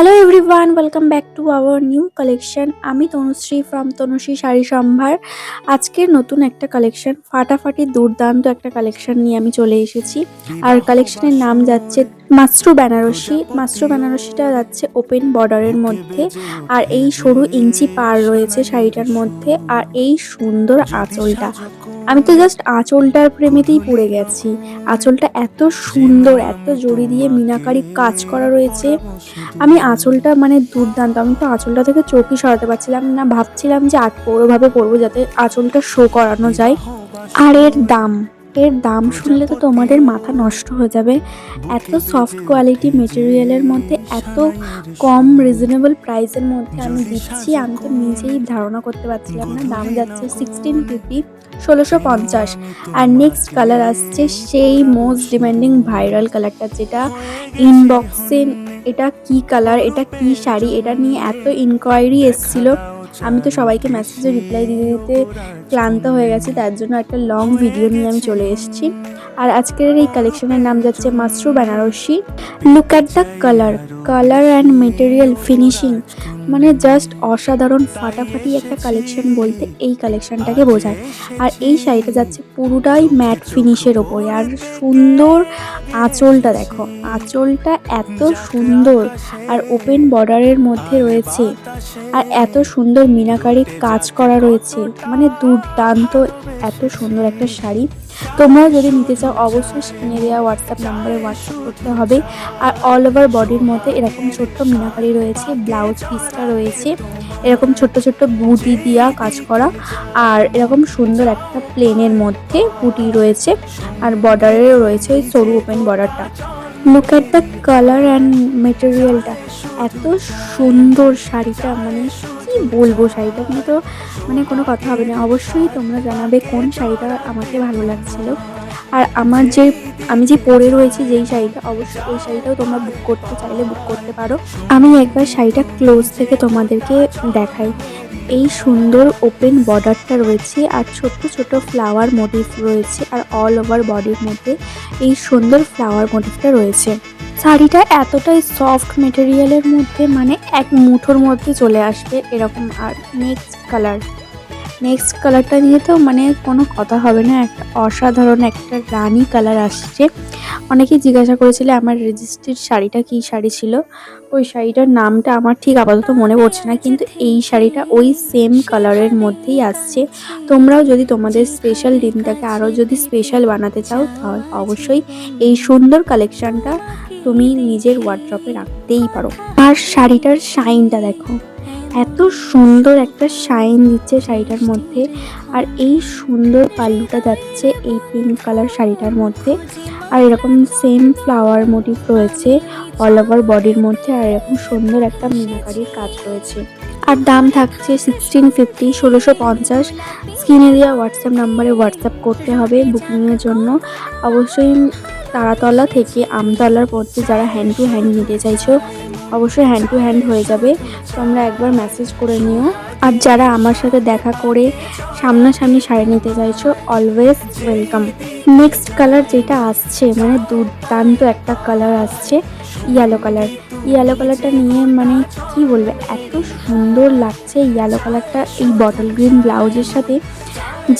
Hello everyone, welcome back to our new collection. আমি Tanushree from Tanushree sari সম্ভার। আজকের নতুন একটা কালেকশন, ফাটাফাটি দুর্দান্ত একটা কালেকশন নিয়ে আমি চলে এসেছি। আর কালেকশনের নাম যাচ্ছে মাসরু বেনারসি। মাসরু বেনারসিটা যাচ্ছে ওপেন বর্ডারের মধ্যে, আর এই সরু ইঞ্চি পার রয়েছে শাড়িটার মধ্যে, আর এই সুন্দর আঁচলটা। আমি তো জাস্ট আঁচলটার প্রেমেতেই পড়ে গেছি। আঁচলটা এত সুন্দর, এত জড়ি দিয়ে মিনাকারি কাজ করা রয়েছে। আমি আঁচলটা মানে দুর্দান্ত। আমি তো আঁচলটা থেকে চোখই সরাতে পারছিলাম না, ভাবছিলাম যে ওভাবে পরবো যাতে আঁচলটা শো করানো যায়। আর এর দাম শুনলে তো তোমাদের মাথা নষ্ট হয়ে যাবে। এত সফট কোয়ালিটি মেটেরিয়ালের মধ্যে, এত কম রিজনেবল প্রাইসের মধ্যে আমি দিচ্ছি, আমি তো নিজেই ধারণা করতে পারছিলাম না। দাম যাচ্ছে 1650, 1650। আর নেক্সট কালার আসছে সেই মোস্ট ডিমান্ডিং ভাইরাল কালারটা, যেটা ইনবক্সে এটা কি কালার, এটা কি শাড়ি, এটা নিয়ে এত ইনকোয়ারি এসেছিল। আমি তো সবাইকে মেসেজে রিপ্লাই দিতে দিতে ক্লান্ত হয়ে গেছি, তার জন্য একটা লং ভিডিও নিয়ে আমি চলে এসেছি। আর আজকের এই কালেকশনের নাম যাচ্ছে Mashru Banarasi. Look at the colour and material finishing, মানে জাস্ট অসাধারণ। ফাটাফাটি একটা কালেকশন বলতে এই কালেকশনটাকে বোঝায়। আর এই শাড়িটা যাচ্ছে পুরোটাই ম্যাট ফিনিশের ওপরে। আর সুন্দর আঁচলটা দেখো, আঁচলটা এত সুন্দর, আর ওপেন বর্ডারের মধ্যে রয়েছে, আর এত সুন্দর মিনাকারি কাজ করা রয়েছে, মানে দুর্দান্ত। এত সুন্দর একটা শাড়ি। তোমরা যদি নিতে চাও অবশ্যই স্ক্রিনে দেওয়া হোয়াটসঅ্যাপ নাম্বারে হোয়াটসঅ্যাপ করতে হবে। আর অল ওভার বডির মধ্যে এরকম ছোট্ট মিনাকারি রয়েছে, ব্লাউজ পিসটা রয়েছে এরকম ছোট্ট ছোট্ট বুটি দিয়া কাজ করা, আর এরকম সুন্দর একটা প্লেনের মধ্যে বুটি রয়েছে, আর বর্ডারেও রয়েছে ওই সরু ওপেন বর্ডারটা। Look at the colour and মেটেরিয়ালটা, এত সুন্দর শাড়িটা, মানে কি বলবো, শাড়িটা নিয়ে তো মানে কোনো কথা হবে না। অবশ্যই তোমরা জানাবে কোন শাড়িটা আমাকে ভালো লাগছিল। আর আমি যে পরে রয়েছি যেই শাড়িটা, অবশ্যই ওই শাড়িটাও তোমরা বুক করতে চাইলে বুক করতে পারো। আমি একবার শাড়িটা ক্লোজ থেকে তোমাদেরকে দেখাই। এই সুন্দর ওপেন বর্ডারটা রয়েছে, আর ছোট্ট ছোট ফ্লাওয়ার মোটিভ রয়েছে, আর অল ওভার বডির মধ্যে এই সুন্দর ফ্লাওয়ার মোটিভটা রয়েছে। শাড়িটা এতটাই সফট মেটেরিয়ালের মধ্যে, মানে এক মুঠোর মধ্যে চলে আসবে এরকম। আর নেক্সট কালারটা নিয়ে তো মানে কোনো কথা হবে না, একটা অসাধারণ একটা রানী কালার আসছে। অনেকেই জিজ্ঞাসা করেছিলে আমার রেজিস্ট্রির শাড়িটা কী শাড়ি ছিল। ওই শাড়িটার নামটা আমার ঠিক আপাতত মনে পড়ছে না, কিন্তু এই শাড়িটা ওই সেম কালারের মধ্যেই আসছে। তোমরাও যদি তোমাদের স্পেশাল দিনটাকে আরও যদি স্পেশাল বানাতে চাও, তাহলে অবশ্যই এই সুন্দর কালেকশনটা তুমি নিজের ওয়ার্ড্রপে রাখতেই পারো। আর শাড়িটার শাইনটা দেখো, এত সুন্দর একটা শাইন দিচ্ছে শাড়িটার মধ্যে। আর এই সুন্দর পাল্লুটা যাচ্ছে এই পিঙ্ক কালার শাড়িটার মধ্যে, আর এরকম সেম ফ্লাওয়ার মোটিভ রয়েছে অল ওভার বডির মধ্যে, আর এরকম সুন্দর একটা মিনাকারির কাজ রয়েছে। আর দাম থাকছে 1650, 1650। স্ক্রিনে দেওয়া হোয়াটসঅ্যাপ নাম্বারে হোয়াটসঅ্যাপ করতে হবে বুকিংয়ের জন্য। অবশ্যই তারাতলা থেকে আমতলার মধ্যে যারা হ্যান্ড টু হ্যান্ড নিতে চাইছো, অবশ্যই হ্যান্ড টু হ্যান্ড হয়ে যাবে, তোমরা একবার মেসেজ করে নিও। আর যারা আমার সাথে দেখা করে সামনাসামনি শাড়ি নিতে চাইছো, অলওয়েজ ওয়েলকাম। নেক্সট কালার যেটা আসছে, মানে দুর্দান্ত একটা কালার আসছে, ইয়েলো কালারটা নিয়ে মানে কি বলবে, এত সুন্দর লাগছে ইয়েলো কালারটা এই বটল গ্রিন ব্লাউজের সাথে।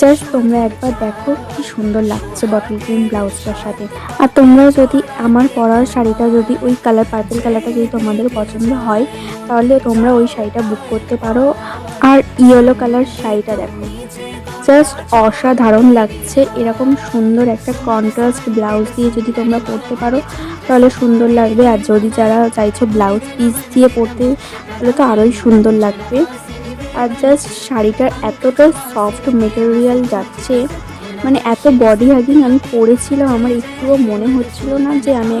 জাস্ট তোমরা একবার দেখো কি সুন্দর লাগছে বটল গ্রিন ব্লাউজটার সাথে। আর তোমরা যদি আমার পরার শাড়িটা যদি ওই কালার পার্পল কালারটা যদি তোমাদের পছন্দ হয়, তাহলে তোমরা ওই শাড়িটা বুক করতে পারো। আর ইয়েলো কালার শাড়িটা দেখো, জাস্ট অসাধারণ লাগছে। এরকম সুন্দর একটা কন্ট্রাস্ট ব্লাউজ দিয়ে যদি তোমরা পরতে পারো তাহলে সুন্দর লাগবে। আর যদি যারা চাইছো ব্লাউজ পিস দিয়ে পরতে, তাহলে তো আরোই সুন্দর লাগবে। আর জাস্ট শাড়িটার এতটা সফট মেটেরিয়াল যাচ্ছে, মানে এত বডি হাগিং। আমি পরেছিলাম, আমার একটুও মনে হচ্ছিল না যে আমি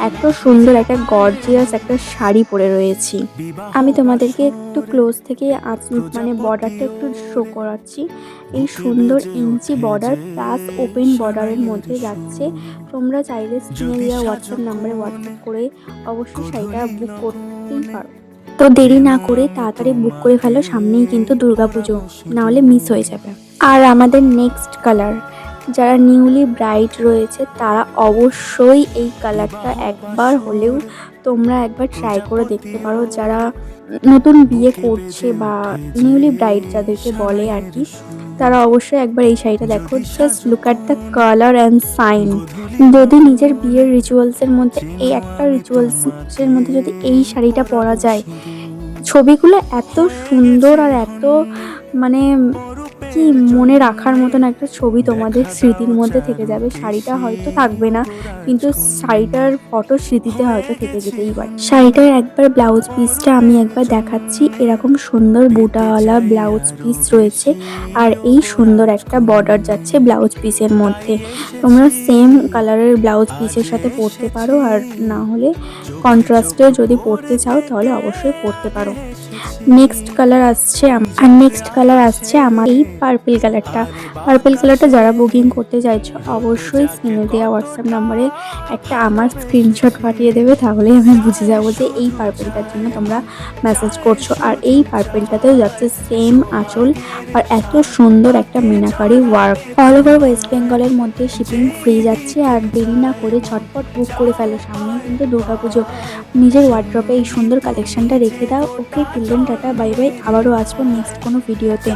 এত সুন্দর একটা গর্জিয়াস একটা শাড়ি পরে রয়েছি। আমি তোমাদেরকে একটু ক্লোজ থেকে মানে বর্ডারটা একটু শো করাচ্ছি। এই সুন্দর ইঞ্চি বর্ডার প্লাস ওপেন বর্ডারের মধ্যে যাচ্ছে। তোমরা চাইলে স্ক্রিনে দেওয়া হোয়াটসঅ্যাপ নাম্বারে হোয়াটসঅ্যাপ করে অবশ্যই শাড়িটা বুক করতেই পারো। তো দেরি না করে তাড়াতাড়ি বুক করে ফেলো, সামনেই কিন্তু দুর্গাপুজো, নাহলে মিস হয়ে যাবে। আর আমাদের যারা নিউলি ব্রাইড রয়েছে তারা অবশ্যই এই কালারটা একবার হলেও তোমরা একবার ট্রাই করে দেখতে পারো। যারা নতুন বিয়ে করছে বা নিউলি ব্রাইড যাদেরকে বলে আর কি, তারা অবশ্যই একবার এই শাড়িটা দেখো। Just look at the colour and shine. যদি নিজের বিয়ের রিচুয়ালসের মধ্যে এই একটা রিচুয়ালসের মধ্যে যদি এই শাড়িটা পরা যায়, ছবিগুলো এত সুন্দর আর এত মানে কি মনে রাখার মতন একটা ছবি তোমাদের স্মৃতির মধ্যে থেকে যাবে। শাড়িটা হয়তো থাকবে না, কিন্তু শাড়িটার ফটো স্মৃতিতে হয়তো থেকে যেতেই পারে। শাড়িটার একবার ব্লাউজ পিসটা আমি একবার দেখাচ্ছি। এরকম সুন্দর বুটাওয়ালা ব্লাউজ পিস রয়েছে, আর এই সুন্দর একটা বর্ডার যাচ্ছে ব্লাউজ পিসের মধ্যে। তোমরা সেম কালারের ব্লাউজ পিসের সাথে পরতে পারো, আর না হলে কন্ট্রাস্টেও যদি পরতে চাও তাহলে অবশ্যই পরতে পারো। নেক্সট কালার আসছে আমার এই পার্পল কালারটা যারা বুকিং করতে চাইছো অবশ্যই স্ক্রিনে দেওয়া হোয়াটসঅ্যাপ নম্বরে একটা আমার স্ক্রিনশট পাঠিয়ে দেবে, তাহলেই আমি বুঝে যাবো যে এই পার্পলটার জন্য তোমরা মেসেজ করছো। আর এই পার্পলটাতেও যাচ্ছে সেম আঁচল আর এত সুন্দর একটা meenakari work. All over West বেঙ্গলের মধ্যে শিপিং ফ্রি যাচ্ছে। আর দেরি না করে ঝটপট বুক করে ফেলো, সামনে কিন্তু দুর্গাপুজো। নিজের ওয়ার্ড্রপে এই সুন্দর কালেকশনটা রেখে দাও। Okay, till then tata, bye bye. আবারও আসবো নেক্সট কোনো ভিডিওতে।